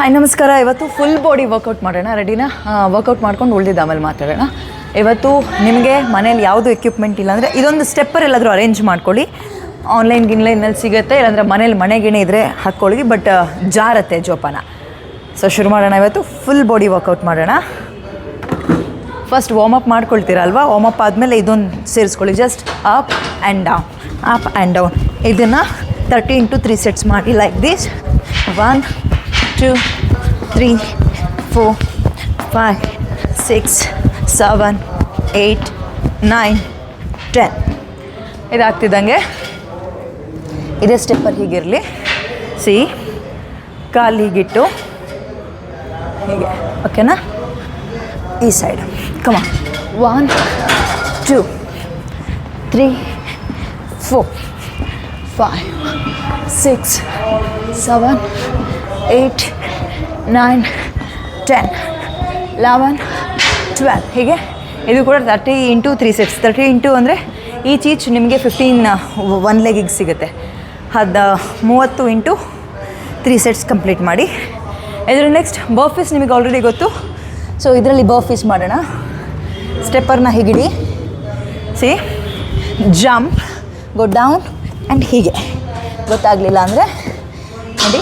Hi ನಮಸ್ಕಾರ. ಇವತ್ತು full body workout ಮಾಡೋಣ. ರೆಡಿನಾ? ವರ್ಕೌಟ್ ಮಾಡ್ಕೊಂಡು ಉಳಿದಿದ್ದು ಆಮೇಲೆ ಮಾತಾಡೋಣ. ಇವತ್ತು ನಿಮಗೆ ಮನೇಲಿ ಯಾವುದು ಎಕ್ವಿಪ್ಮೆಂಟ್ ಇಲ್ಲ ಅಂದರೆ ಇದೊಂದು ಸ್ಟೆಪ್ಪರ್ ಎಲ್ಲಾದರೂ ಅರೇಂಜ್ ಮಾಡ್ಕೊಳ್ಳಿ. ಆನ್ಲೈನಲ್ಲಿ ಸಿಗುತ್ತೆ, ಇಲ್ಲಾಂದರೆ ಮನೆಗಿಣೆ ಇದ್ದರೆ ಹಾಕ್ಕೊಳ್ಳಿ. ಬಟ್ ಜಾರತ್ತೆ ಜೋಪಾನ. ಸೊ ಶುರು ಮಾಡೋಣ. ಇವತ್ತು ಫುಲ್ ಬಾಡಿ ವರ್ಕೌಟ್ ಮಾಡೋಣ. ಫಸ್ಟ್ ವಾರ್ಮಪ್ ಮಾಡ್ಕೊಳ್ತೀರಲ್ವ, ವಾರ್ಮಪ್ ಆದಮೇಲೆ ಇದೊಂದು ಸೇರಿಸ್ಕೊಳ್ಳಿ. Just up and down, up and down. ಇದನ್ನು 30 into 3 ಸೆಟ್ಸ್ ಮಾಡಿ. Like this. 1 2 3 4 5 6 7 8 9 10. ಇದಾಗ್ತಿದ್ದಂಗೆ ಇದೇ ಸ್ಟೆಪ್ಪರ್ ಹೀಗಿರಲಿ. ಕಾಲು ಹೀಗಿಟ್ಟು ಹೀಗೆ, ಓಕೆನಾ? ಈ ಸೈಡ್ ಕಮ. 1 2 3 4 5 6 7 8 9 10 11 12. ಹೀಗೆ ಇದು ಕೂಡ 30 into 3 ಸೆಟ್ಸ್. 30 into ಅಂದರೆ ಈಚ್ ನಿಮಗೆ 15 ಒನ್ ಲೆಗಿಗೆ ಸಿಗುತ್ತೆ. 30 into 3 ಸೆಟ್ಸ್ ಕಂಪ್ಲೀಟ್ ಮಾಡಿ. ಇದ್ರ ನೆಕ್ಸ್ಟ್ ಬರ್ಫೀಸ್ ನಿಮಗೆ ಆಲ್ರೆಡಿ ಗೊತ್ತು. ಸೊ ಇದರಲ್ಲಿ ಬರ್ಫೀಸ್ ಮಾಡೋಣ. ಸ್ಟೆಪ್ಪರ್ನ ಹೀಗಿಡಿ. ಜಂಪ್, ಗೋ ಡೌನ್ ಆ್ಯಂಡ್ ಹೀಗೆ. ಗೊತ್ತಾಗಲಿಲ್ಲ ಅಂದರೆ ನೋಡಿ,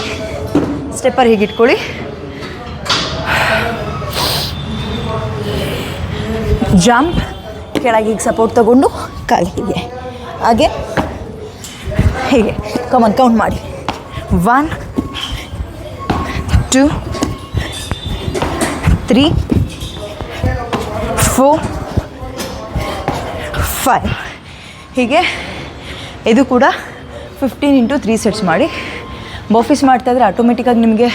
ಸ್ಟೆಪ್ಪರ್ ಹೀಗಿಟ್ಕೊಳ್ಳಿ. ಜಂಪ್, ಕೆಳಗೆ ಹೀಗೆ ಸಪೋರ್ಟ್ ತಗೊಂಡು ಕಾಲು ಹೀಗೆ, ಹಾಗೆ ಹೀಗೆ. ಕಮನ್, ಕೌಂಟ್ ಮಾಡಿ. 1 2 3 4 5. ಹೀಗೆ ಇದು ಕೂಡ 15 into 3 ಸೆಟ್ಸ್ ಮಾಡಿ. ಬರ್ಫೀಸ್ ಮಾಡ್ತಾಯಿದ್ರೆ ಆಟೋಮೆಟಿಕ್ಕಾಗಿ ನಿಮಗೆ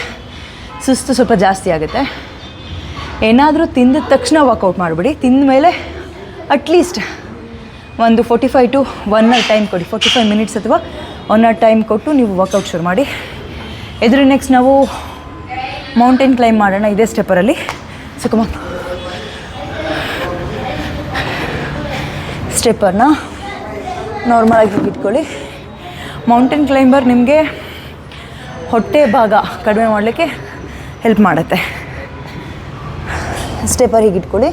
ಸುಸ್ತು ಸ್ವಲ್ಪ ಜಾಸ್ತಿ ಆಗುತ್ತೆ. ಏನಾದರೂ ತಿಂದ ತಕ್ಷಣ ವರ್ಕೌಟ್ ಮಾಡಿಬಿಡಿ. ತಿಂದ ಮೇಲೆ ಅಟ್ಲೀಸ್ಟ್ ಒಂದು 45 to 1 hour ಟೈಮ್ ಕೊಡಿ. 45 minutes ಅಥವಾ 1 hour ಟೈಮ್ ಕೊಟ್ಟು ನೀವು ವರ್ಕೌಟ್ ಶುರು ಮಾಡಿ. ಇದ್ರ ನೆಕ್ಸ್ಟ್ ನಾವು ಮೌಂಟೇನ್ ಕ್ಲೈಂಬ್ ಮಾಡೋಣ ಇದೇ ಸ್ಟೆಪ್ಪರಲ್ಲಿ. So come on. ಸ್ಟೆಪ್ಪರ್ನ ನಾರ್ಮಲಾಗಿ ಇಟ್ಕೊಳ್ಳಿ. ಮೌಂಟೇನ್ ಕ್ಲೈಂಬರ್ ನಿಮಗೆ ಹೊಟ್ಟೆ ಭಾಗ ಕಡಿಮೆ ಮಾಡಲಿಕ್ಕೆ ಹೆಲ್ಪ್ ಮಾಡುತ್ತೆ. ಸ್ಟೆಪ್ಪರ್ ಹೀಗೆ ಇಟ್ಕೊಳ್ಳಿ.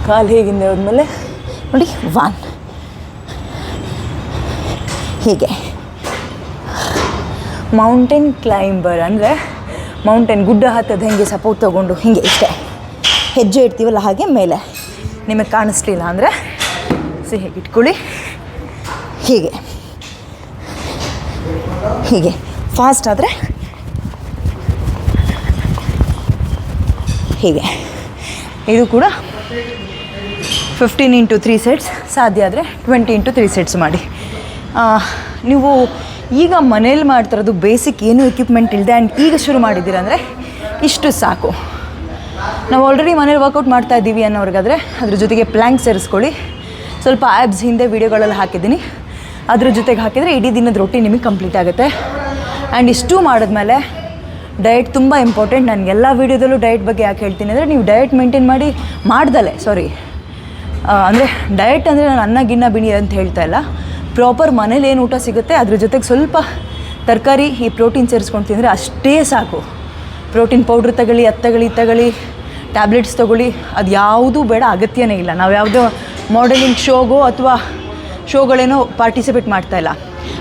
ಕಾಲು ಹೀಗಿಂದ ಹೋದ್ಮೇಲೆ ನೋಡಿ 1 ಹೀಗೆ. ಮೌಂಟೇನ್ ಕ್ಲೈಂಬರ್ ಅಂದರೆ ಮೌಂಟೇನ್ ಗುಡ್ಡ ಹತ್ತದ ಹೆಂಗೆ ಸಪೋರ್ಟ್ ತೊಗೊಂಡು ಹೀಗೆ ಇಷ್ಟೇ ಹೆಜ್ಜೆ ಇಡ್ತೀವಲ್ಲ ಹಾಗೆ ಮೇಲೆ. ನಿಮಗೆ ಕಾಣಿಸ್ಲಿಲ್ಲ ಅಂದರೆ ಹೇಗೆ ಇಟ್ಕೊಳ್ಳಿ. ಹೀಗೆ ಹೀಗೆ ಫಾಸ್ಟ್ ಆದರೆ ಹೀಗೆ. ಇದು ಕೂಡ 15 into 3 ಸೆಟ್ಸ್. ಸಾಧ್ಯ ಆದರೆ 20 into 3 ಸೆಟ್ಸ್ ಮಾಡಿ. ನೀವು ಈಗ ಮನೇಲಿ ಮಾಡ್ತಿರೋದು ಬೇಸಿಕ್ ಏನು ಎಕ್ವಿಪ್ಮೆಂಟ್ ಇಲ್ಲದೆ ಆ್ಯಂಡ್ ಈಗ ಶುರು ಮಾಡಿದ್ದೀರಂದರೆ ಇಷ್ಟು ಸಾಕು. ನಾವು ಆಲ್ರೆಡಿ ಮನೇಲಿ ವರ್ಕೌಟ್ ಮಾಡ್ತಾ ಇದ್ದೀವಿ ಅನ್ನೋರಿಗಾದರೆ ಅದ್ರ ಜೊತೆಗೆ ಪ್ಲ್ಯಾಂಕ್ ಸೇರಿಸ್ಕೊಳ್ಳಿ. ಸ್ವಲ್ಪ ಆ್ಯಬ್ಸ್ ಹಿಂದೆ ವೀಡಿಯೋಗಳೆಲ್ಲ ಹಾಕಿದ್ದೀನಿ, ಅದ್ರ ಜೊತೆಗೆ ಹಾಕಿದರೆ ಇಡೀ ದಿನದ ರೊಟ್ಟಿ ನಿಮಗೆ ಕಂಪ್ಲೀಟ್ ಆಗುತ್ತೆ. ಆ್ಯಂಡ್ ಇಷ್ಟು ಮಾಡಿದ್ಮೇಲೆ ಡಯಟ್ ತುಂಬ ಇಂಪಾರ್ಟೆಂಟ್. ನನಗೆಲ್ಲ ವೀಡಿಯೋದಲ್ಲೂ ಡಯಟ್ ಬಗ್ಗೆ ಯಾಕೆ ಹೇಳ್ತೀನಿ ಅಂದರೆ, ನೀವು ಡಯಟ್ ಮೇಂಟೈನ್ ಮಾಡ್ದಲೆ ಅಂದರೆ ಡಯಟ್ ಅಂದರೆ ನಾನು ಅನ್ನ ಗಿನ್ನ ಬಿಣಿ ಅಂತ ಹೇಳ್ತಾ ಇಲ್ಲ. ಪ್ರಾಪರ್ ಮನೇಲಿ ಏನು ಊಟ ಸಿಗುತ್ತೆ ಅದ್ರ ಜೊತೆಗೆ ಸ್ವಲ್ಪ ತರಕಾರಿ, ಈ ಪ್ರೋಟೀನ್ ಸೇರಿಸ್ಕೊಂಡು ತಿಂದರೆ ಅಷ್ಟೇ ಸಾಕು. ಪ್ರೋಟೀನ್ ಪೌಡ್ರ್ ತಗೊಳ್ಳಿ, ಅದು ತಗೊಳ್ಳಿ, ಟ್ಯಾಬ್ಲೆಟ್ಸ್ ತೊಗೊಳ್ಳಿ, ಅದು ಯಾವುದೂ ಬೇಡ, ಅಗತ್ಯನೇ ಇಲ್ಲ. ನಾವು ಯಾವುದೋ ಮಾಡೆಲಿಂಗ್ ಶೋಗೋ ಅಥವಾ ಶೋಗಳೇನೋ ಪಾರ್ಟಿಸಿಪೇಟ್ ಮಾಡ್ತಾಯಿಲ್ಲ.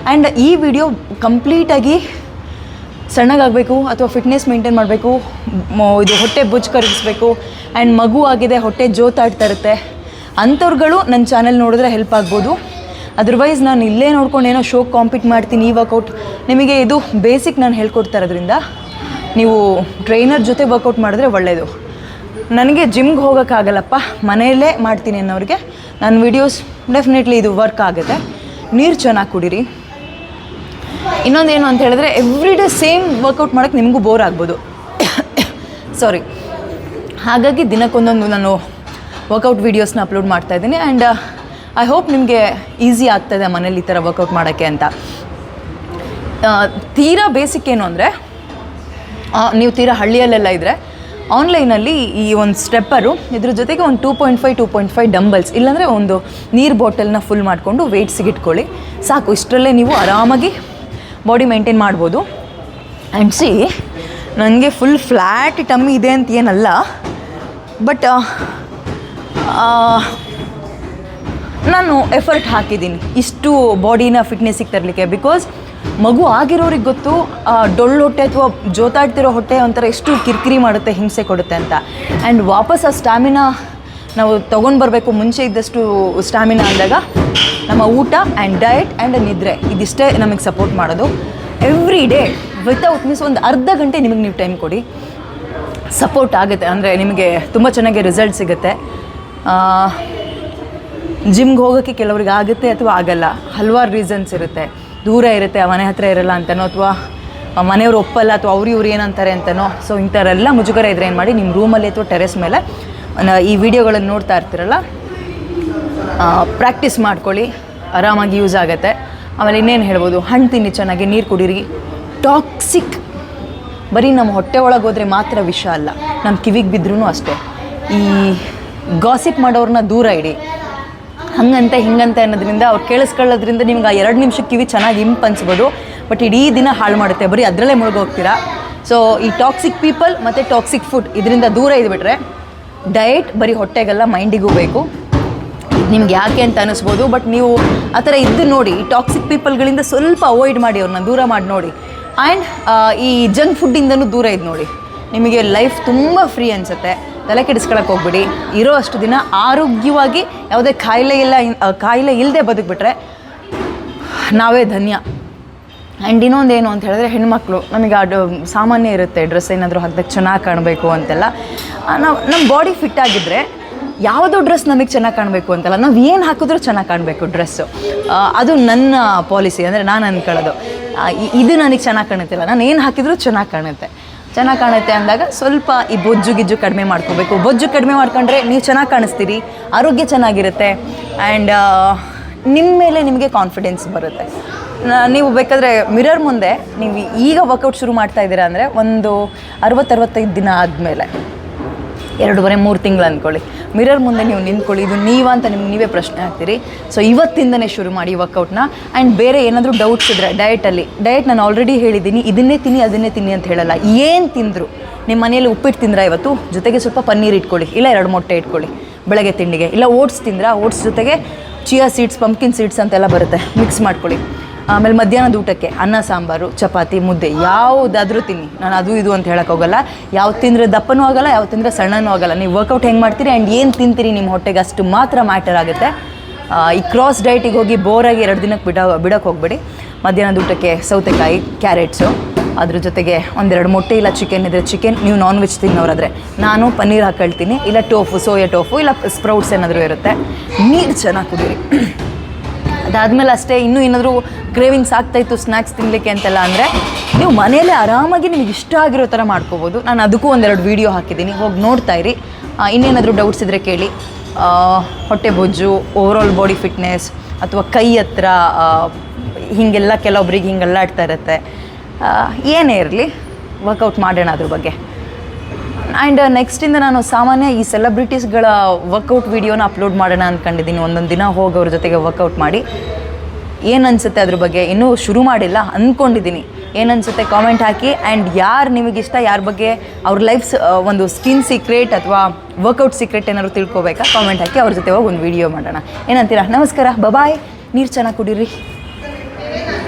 ಆ್ಯಂಡ್ ಈ ವಿಡಿಯೋ ಕಂಪ್ಲೀಟಾಗಿ ಸಣ್ಣಗಾಗಬೇಕು ಅಥವಾ ಫಿಟ್ನೆಸ್ ಮೇಂಟೈನ್ ಮಾಡಬೇಕು, ಇದು ಹೊಟ್ಟೆ ಬೊಜ್ಜು ಕರಗಿಸ್ಬೇಕು ಆ್ಯಂಡ್ ಮಗು ಆಗಿದೆ, ಹೊಟ್ಟೆ ಜೋತಾಡ್ತಾ ಇರುತ್ತೆ ಅಂಥವ್ರುಗಳು ನನ್ನ ಚಾನೆಲ್ ನೋಡಿದ್ರೆ ಹೆಲ್ಪ್ ಆಗ್ಬೋದು. ಅದರ್ವೈಸ್ ನಾನು ಇಲ್ಲೇ ನೋಡ್ಕೊಂಡು ಏನೋ ಶೋಗೆ ಕಾಂಪೀಟ್ ಮಾಡ್ತೀನಿ ಈ ವರ್ಕೌಟ್. ನಿಮಗೆ ಇದು ಬೇಸಿಕ್ ನಾನು ಹೇಳ್ಕೊಡ್ತಾ ಇರೋದ್ರಿಂದ ನೀವು ಟ್ರೈನರ್ ಜೊತೆ ವರ್ಕೌಟ್ ಮಾಡಿದ್ರೆ ಒಳ್ಳೆಯದು. ನನಗೆ ಜಿಮ್ಗೆ ಹೋಗೋಕ್ಕಾಗಲ್ಲಪ್ಪ, ಮನೆಯಲ್ಲೇ ಮಾಡ್ತೀನಿ ಅನ್ನೋರಿಗೆ ನನ್ನ ವೀಡಿಯೋಸ್ ಡೆಫಿನೆಟ್ಲಿ ಇದು ವರ್ಕ್ ಆಗುತ್ತೆ. ನೀರು ಚೆನ್ನಾಗಿ ಕುಡೀರಿ. ಇನ್ನೊಂದೇನು ಅಂತ ಹೇಳಿದ್ರೆ, ಎವ್ರಿ ಡೇ ಸೇಮ್ ವರ್ಕೌಟ್ ಮಾಡೋಕ್ಕೆ ನಿಮಗೂ ಬೋರ್ ಆಗ್ಬೋದು. ಹಾಗಾಗಿ ದಿನಕ್ಕೊಂದೊಂದು ನಾನು ವರ್ಕೌಟ್ ವೀಡಿಯೋಸ್ನ ಅಪ್ಲೋಡ್ ಮಾಡ್ತಾಯಿದ್ದೀನಿ. ಆ್ಯಂಡ್ ಐ ಹೋಪ್ ನಿಮಗೆ ಈಸಿ ಆಗ್ತಾಯಿದೆ ಮನೇಲಿ ಈ ಥರ ವರ್ಕೌಟ್ ಮಾಡೋಕ್ಕೆ ಅಂತ. ತೀರಾ ಬೇಸಿಕ್ ಏನು ಅಂದರೆ, ನೀವು ತೀರಾ ಹಳ್ಳಿಯಲ್ಲೆಲ್ಲ ಇದ್ದರೆ ಆನ್ಲೈನಲ್ಲಿ ಈ ಒಂದು ಸ್ಟೆಪ್ಪರು, ಇದ್ರ ಜೊತೆಗೆ ಒಂದು 2.5 ಡಂಬಲ್ಸ್, ಇಲ್ಲಾಂದರೆ ಒಂದು ನೀರು ಬಾಟಲ್ನ ಫುಲ್ ಮಾಡಿಕೊಂಡು ವೆಯ್ಟ್ಸಿಗೆ ಇಟ್ಕೊಳ್ಳಿ ಸಾಕು. ಇಷ್ಟರಲ್ಲೇ ನೀವು ಆರಾಮಾಗಿ ಬಾಡಿ ಮೇಂಟೈನ್ ಮಾಡ್ಬೋದು. ಆ್ಯಂಡ್ ಸಿ ನನಗೆ ಫುಲ್ ಫ್ಲ್ಯಾಟ್ ಟಮ್ಮಿ ಇದೆ ಅಂತ ಏನಲ್ಲ, ಬಟ್ ನಾನು ಎಫರ್ಟ್ ಹಾಕಿದ್ದೀನಿ ಇಷ್ಟು ಬಾಡಿನ ಫಿಟ್ನೆಸ್ಸಿಗೆ ತರಲಿಕ್ಕೆ. ಬಿಕಾಸ್ ಮಗು ಆಗಿರೋರಿಗೆ ಗೊತ್ತು ಡೊಳ್ಳು ಹೊಟ್ಟೆ ಅಥವಾ ಜೋತಾಡ್ತಿರೋ ಹೊಟ್ಟೆ ಒಂಥರ ಎಷ್ಟು ಕಿರಿಕಿರಿ ಮಾಡುತ್ತೆ, ಹಿಂಸೆ ಕೊಡುತ್ತೆ ಅಂತ. ಆ್ಯಂಡ್ ವಾಪಸ್ ಆ ಸ್ಟ್ಯಾಮಿನಾ ನಾವು ತೊಗೊಂಡು ಬರಬೇಕು, ಮುಂಚೆ ಇದ್ದಷ್ಟು ಸ್ಟ್ಯಾಮಿನಾ ಅಂದಾಗ ನಮ್ಮ ಊಟ ಆ್ಯಂಡ್ ಡಯಟ್ ಆ್ಯಂಡ್ ನಿದ್ರೆ ಇದಿಷ್ಟೇ ನಮಗೆ ಸಪೋರ್ಟ್ ಮಾಡೋದು. ಎವ್ರಿ ಡೇ ವಿತೌಟ್ ಮಿಸ್ ಒಂದು ಅರ್ಧ ಗಂಟೆ ನಿಮಗೆ ನೀವು ಟೈಮ್ ಕೊಡಿ, ಸಪೋರ್ಟ್ ಆಗುತ್ತೆ. ಅಂದರೆ ನಿಮಗೆ ತುಂಬ ಚೆನ್ನಾಗಿ ರಿಸಲ್ಟ್ ಸಿಗುತ್ತೆ. ಜಿಮ್ಗೆ ಹೋಗೋಕ್ಕೆ ಕೆಲವ್ರಿಗೆ ಆಗುತ್ತೆ ಅಥವಾ ಆಗಲ್ಲ, ಹಲವಾರು ರೀಸನ್ಸ್ ಇರುತ್ತೆ. ದೂರ ಇರುತ್ತೆ, ಮನೆ ಹತ್ರ ಇರಲ್ಲ ಅಂತನೋ, ಅಥವಾ ಮನೆಯವ್ರು ಒಪ್ಪಲ್ಲ, ಅಥವಾ ಇವ್ರು ಏನಂತಾರೆ ಅಂತನೋ. ಸೊ ಇಂಥವರೆಲ್ಲ ಮುಜುಗರ ಇದ್ರೆ ಏನು ಮಾಡಿ, ನಿಮ್ಮ ರೂಮಲ್ಲಿ ಅಥವಾ ಟೆರೆಸ್ ಮೇಲೆ ಈ ವಿಡಿಯೋಗಳನ್ನು ನೋಡ್ತಾ ಇರ್ತೀರಲ್ಲ, ಪ್ರಾಕ್ಟೀಸ್ ಮಾಡ್ಕೊಳ್ಳಿ, ಆರಾಮಾಗಿ ಯೂಸ್ ಆಗುತ್ತೆ. ಆಮೇಲೆ ಇನ್ನೇನು ಹೇಳ್ಬೋದು, ಹಣ್ಣು ತಿನ್ನಿ, ಚೆನ್ನಾಗಿ ನೀರು ಕುಡೀರಿ. ಟಾಕ್ಸಿಕ್ ಬರೀ ನಮ್ಮ ಹೊಟ್ಟೆ ಒಳಗೆ ಹೋದರೆ ಮಾತ್ರ ವಿಷ ಅಲ್ಲ, ನಮ್ಮ ಕಿವಿಗೆ ಬಿದ್ದರೂ ಅಷ್ಟೇ. ಈ ಗಾಸಿಪ್ ಮಾಡೋರನ್ನ ದೂರ ಇಡಿ. ಹಂಗಂತೆ ಹಿಂಗಂತೆ ಅನ್ನೋದ್ರಿಂದ ಅವ್ರು ಕೇಳಿಸ್ಕೊಳ್ಳೋದ್ರಿಂದ ನಿಮ್ಗೆ ಆ 2 ನಿಮಿಷಕ್ಕೆ ಕಿವಿ ಚೆನ್ನಾಗಿ ಅನ್ಸ್ಬೋದು, ಬಟ್ ಇಡೀ ದಿನ ಹಾಳು ಮಾಡುತ್ತೆ, ಬರೀ ಅದರಲ್ಲೇ ಮುಳುಗೋಗ್ತೀರಾ. ಸೊ ಈ ಟಾಕ್ಸಿಕ್ ಪೀಪಲ್ ಮತ್ತು ಟಾಕ್ಸಿಕ್ ಫುಡ್ ಇದರಿಂದ ದೂರ ಇದ್ಬಿಟ್ರೆ, ಡಯಟ್ ಬರೀ ಹೊಟ್ಟೆಗೆಲ್ಲ ಮೈಂಡಿಗೂ ಬೇಕು. ನಿಮ್ಗೆ ಯಾಕೆ ಅಂತ ಅನ್ನಿಸ್ಬೋದು, ಬಟ್ ನೀವು ಆ ಥರ ಇದ್ದು ನೋಡಿ, ಈ ಟಾಕ್ಸಿಕ್ ಪೀಪಲ್ಗಳಿಂದ ಸ್ವಲ್ಪ ಅವಾಯ್ಡ್ ಮಾಡಿ, ಅವ್ರನ್ನ ದೂರ ಮಾಡಿ ನೋಡಿ. ಆ್ಯಂಡ್ ಈ ಜಂಕ್ ಫುಡ್ಡಿಂದನೂ ದೂರ ಇದ್ದು ನೋಡಿ, ನಿಮಗೆ ಲೈಫ್ ತುಂಬ ಫ್ರೀ ಅನಿಸುತ್ತೆ. ತಲೆ ಕೆಡಿಸ್ಕೊಳಕ್ಕೆ ಹೋಗ್ಬಿಡಿ. ಇರೋ ಅಷ್ಟು ದಿನ ಆರೋಗ್ಯವಾಗಿ ಯಾವುದೇ ಕಾಯಿಲೆ ಇಲ್ಲದೆ ಬದುಕಿಬಿಟ್ರೆ ನಾವೇ ಧನ್ಯ. ಆ್ಯಂಡ್ ಇನ್ನೊಂದೇನು ಅಂತ ಹೇಳಿದ್ರೆ, ಹೆಣ್ಮಕ್ಳು ನಮಗೆ ಸಾಮಾನ್ಯ ಇರುತ್ತೆ, ಡ್ರೆಸ್ ಏನಾದರೂ ಹಾಕಿದಾಗ ಚೆನ್ನಾಗಿ ಕಾಣಬೇಕು ಅಂತೆಲ್ಲ. ನಮ್ಮ ಬಾಡಿ ಫಿಟ್ ಆಗಿದ್ದರೆ ಯಾವುದೋ ಡ್ರೆಸ್ ನಮಗೆ ಚೆನ್ನಾಗಿ ಕಾಣಬೇಕು ಅಂತಲ್ಲ, ನಾವು ಏನು ಹಾಕಿದ್ರೂ ಚೆನ್ನಾಗಿ ಕಾಣಬೇಕು ಡ್ರೆಸ್ಸು. ಅದು ನನ್ನ ಪಾಲಿಸಿ. ಅಂದರೆ ನಾನು ಅಂದ್ಕೊಳ್ಳೋದು, ಇದು ನನಗೆ ಚೆನ್ನಾಗಿ ಕಾಣುತ್ತಿಲ್ಲ, ನಾನು ಏನು ಹಾಕಿದ್ರೂ ಚೆನ್ನಾಗಿ ಕಾಣುತ್ತೆ ಅಂದಾಗ ಸ್ವಲ್ಪ ಈ ಬೊಜ್ಜು ಗಿಜ್ಜು ಕಡಿಮೆ ಮಾಡ್ಕೋಬೇಕು. ಬೊಜ್ಜು ಕಡಿಮೆ ಮಾಡ್ಕೊಂಡ್ರೆ ನೀವು ಚೆನ್ನಾಗಿ ಕಾಣಿಸ್ತೀರಿ, ಆರೋಗ್ಯ ಚೆನ್ನಾಗಿರುತ್ತೆ, ಆ್ಯಂಡ್ ನಿಮ್ಮ ಮೇಲೆ ನಿಮಗೆ ಕಾನ್ಫಿಡೆನ್ಸ್ ಬರುತ್ತೆ. ನೀವು ಬೇಕಾದರೆ ಮಿರರ್ ಮುಂದೆ ನೀವು ಈಗ ವರ್ಕೌಟ್ ಶುರು ಮಾಡ್ತಾ ಇದ್ದೀರಾ ಅಂದರೆ ಒಂದು 60-65 ದಿನ ಆದಮೇಲೆ 2-3 ತಿಂಗಳು ಅಂದ್ಕೊಳ್ಳಿ, ಮಿರರ್ ಮುಂದೆ ನೀವು ನಿಂತ್ಕೊಳ್ಳಿ, ಇದು ನೀವಾ ಅಂತ ನೀವೇ ಪ್ರಶ್ನೆ ಹಾಕ್ತೀರಿ. ಸೊ ಇವತ್ತಿಂದನೇ ಶುರು ಮಾಡಿ ವರ್ಕೌಟ್ನ. ಆ್ಯಂಡ್ ಬೇರೆ ಏನಾದರೂ ಡೌಟ್ಸ್ ಇದ್ದರೆ ಡಯಟ್ ನಾನು ಆಲ್ರೆಡಿ ಹೇಳಿದ್ದೀನಿ, ಇದನ್ನೇ ತಿನ್ನಿ ಅದನ್ನೇ ತಿನ್ನಿ ಅಂತ ಹೇಳಲ್ಲ. ಏನು ತಿಂದರು, ನಿಮ್ಮ ಮನೆಯಲ್ಲಿ ಉಪ್ಪಿಟ್ಟು ತಿಂದ್ರೆ ಇವತ್ತು, ಜೊತೆಗೆ ಸ್ವಲ್ಪ ಪನ್ನೀರ್ ಇಟ್ಕೊಳ್ಳಿ, ಇಲ್ಲ 2 ಮೊಟ್ಟೆ ಇಟ್ಕೊಳ್ಳಿ ಬೆಳಗ್ಗೆ ತಿಂಡಿಗೆ. ಇಲ್ಲ ಓಟ್ಸ್ ತಿಂದ್ರೆ ಓಟ್ಸ್ ಜೊತೆಗೆ ಚಿಯಾ ಸೀಡ್ಸ್, ಪಂಪ್ಕಿನ್ ಸೀಡ್ಸ್ ಅಂತೆಲ್ಲ ಬರುತ್ತೆ, ಮಿಕ್ಸ್ ಮಾಡ್ಕೊಳ್ಳಿ. ಆಮೇಲೆ ಮಧ್ಯಾಹ್ನದ ಊಟಕ್ಕೆ ಅನ್ನ ಸಾಂಬಾರು, ಚಪಾತಿ, ಮುದ್ದೆ ಯಾವುದಾದ್ರೂ ತಿನ್ನಿ. ನಾನು ಅದು ಇದು ಅಂತ ಹೇಳಕ್ಕೆ ಹೋಗಲ್ಲ. ಯಾವ ತಿಂದರೆ ದಪ್ಪನೂ ಆಗೋಲ್ಲ, ಯಾವ ತಿಂದರೆ ಸಣ್ಣನೂ ಆಗೋಲ್ಲ. ನೀವು ವರ್ಕೌಟ್ ಹೆಂಗೆ ಮಾಡ್ತೀರಿ ಆ್ಯಂಡ್ ಏನು ತಿಂತೀರಿ ನಿಮ್ಮ ಹೊಟ್ಟೆಗೆ ಅಷ್ಟು ಮಾತ್ರ ಮ್ಯಾಟರ್ ಆಗುತ್ತೆ. ಈ ಕ್ರಾಸ್ ಡಯಟಿಗೆ ಹೋಗಿ ಬೋರಾಗಿ 2 ದಿನಕ್ಕೆ ಬಿಡೋಕ್ಕೆ ಹೋಗಬೇಡಿ. ಮಧ್ಯಾಹ್ನದ ಊಟಕ್ಕೆ ಸೌತೆಕಾಯಿ, ಕ್ಯಾರೆಟ್ಸು, ಅದ್ರ ಜೊತೆಗೆ 1-2 ಮೊಟ್ಟೆ, ಇಲ್ಲ ಚಿಕನ್ ಇದ್ದರೆ ಚಿಕನ್. ನೀವು ನಾನ್ ವೆಜ್ ತಿನ್ನೋರಾದರೆ ನಾನು ಪನ್ನೀರ್ ಹಾಕೊಳ್ತೀನಿ, ಇಲ್ಲ ಸೋಯಾ ಟೋಫು, ಇಲ್ಲ ಸ್ಪ್ರೌಟ್ಸ್ ಏನಾದರೂ ಇರುತ್ತೆ. ನೀರು ಚೆನ್ನಾಗಿ ಕುಡೀರಿ. ಅದಾದಮೇಲೆ ಅಷ್ಟೇ. ಇನ್ನೂ ಏನಾದರೂ ಕ್ರೇವಿಂಗ್ಸ್ ಆಗ್ತಾಯಿತ್ತು ಸ್ನ್ಯಾಕ್ಸ್ ತಿನ್ನಲಿಕ್ಕೆ ಅಂತೆಲ್ಲ ಅಂದರೆ ನೀವು ಮನೆಯಲ್ಲೇ ಆರಾಮಾಗಿ ನಿಮಗೆ ಇಷ್ಟ ಆಗಿರೋ ಥರ ಮಾಡ್ಕೋಬೋದು. ನಾನು ಅದಕ್ಕೂ 1-2 ವೀಡಿಯೋ ಹಾಕಿದ್ದೀನಿ, ಹೋಗಿ ನೋಡ್ತಾ ಇರಿ. ಇನ್ನೇನಾದರೂ ಡೌಟ್ಸ್ ಇದ್ದರೆ ಕೇಳಿ. ಹೊಟ್ಟೆ ಬೊಜ್ಜು, ಓವರಾಲ್ ಬಾಡಿ ಫಿಟ್ನೆಸ್, ಅಥವಾ ಕೈ ಹತ್ರ ಹೀಗೆಲ್ಲ ಕೆಲವೊಬ್ರಿಗೆ ಹಿಂಗೆಲ್ಲ ಆಡ್ತಾ ಇರುತ್ತೆ, ಏನೇ ಇರಲಿ ವರ್ಕೌಟ್ ಮಾಡೋಣ ಅದ್ರ ಬಗ್ಗೆ. ಆ್ಯಂಡ್ ನೆಕ್ಸ್ಟಿಂದ ನಾನು ಸಾಮಾನ್ಯ ಈ ಸೆಲೆಬ್ರಿಟೀಸ್ಗಳ ವರ್ಕೌಟ್ ವೀಡಿಯೋನ ಅಪ್ಲೋಡ್ ಮಾಡೋಣ ಅಂದ್ಕೊಂಡಿದ್ದೀನಿ. ಒಂದೊಂದು ದಿನ ಹೋಗಿ ಅವ್ರ ಜೊತೆಗೆ ವರ್ಕೌಟ್ ಮಾಡಿ ಏನು ಅನಿಸುತ್ತೆ ಅದ್ರ ಬಗ್ಗೆ. ಇನ್ನೂ ಶುರು ಮಾಡಿಲ್ಲ, ಅಂದ್ಕೊಂಡಿದ್ದೀನಿ. ಏನು ಅನಿಸುತ್ತೆ ಕಾಮೆಂಟ್ ಹಾಕಿ. ಆ್ಯಂಡ್ ಯಾರು ನಿಮಗಿಷ್ಟ, ಯಾರ ಬಗ್ಗೆ ಅವ್ರ ಲೈಫ್ಸ್ ಒಂದು ಸ್ಕಿನ್ ಸೀಕ್ರೆಟ್ ಅಥವಾ ವರ್ಕೌಟ್ ಸೀಕ್ರೆಟ್ ಏನಾದ್ರು ತಿಳ್ಕೊಬೇಕಾ, ಕಾಮೆಂಟ್ ಹಾಕಿ, ಅವ್ರ ಜೊತೆ ಹೋಗಿ ಒಂದು ವೀಡಿಯೋ ಮಾಡೋಣ. ಏನಂತೀರಾ? ನಮಸ್ಕಾರ, ಬಾಯ್. ನೀರು ಚೆನ್ನಾಗಿ ಕುಡೀರಿ.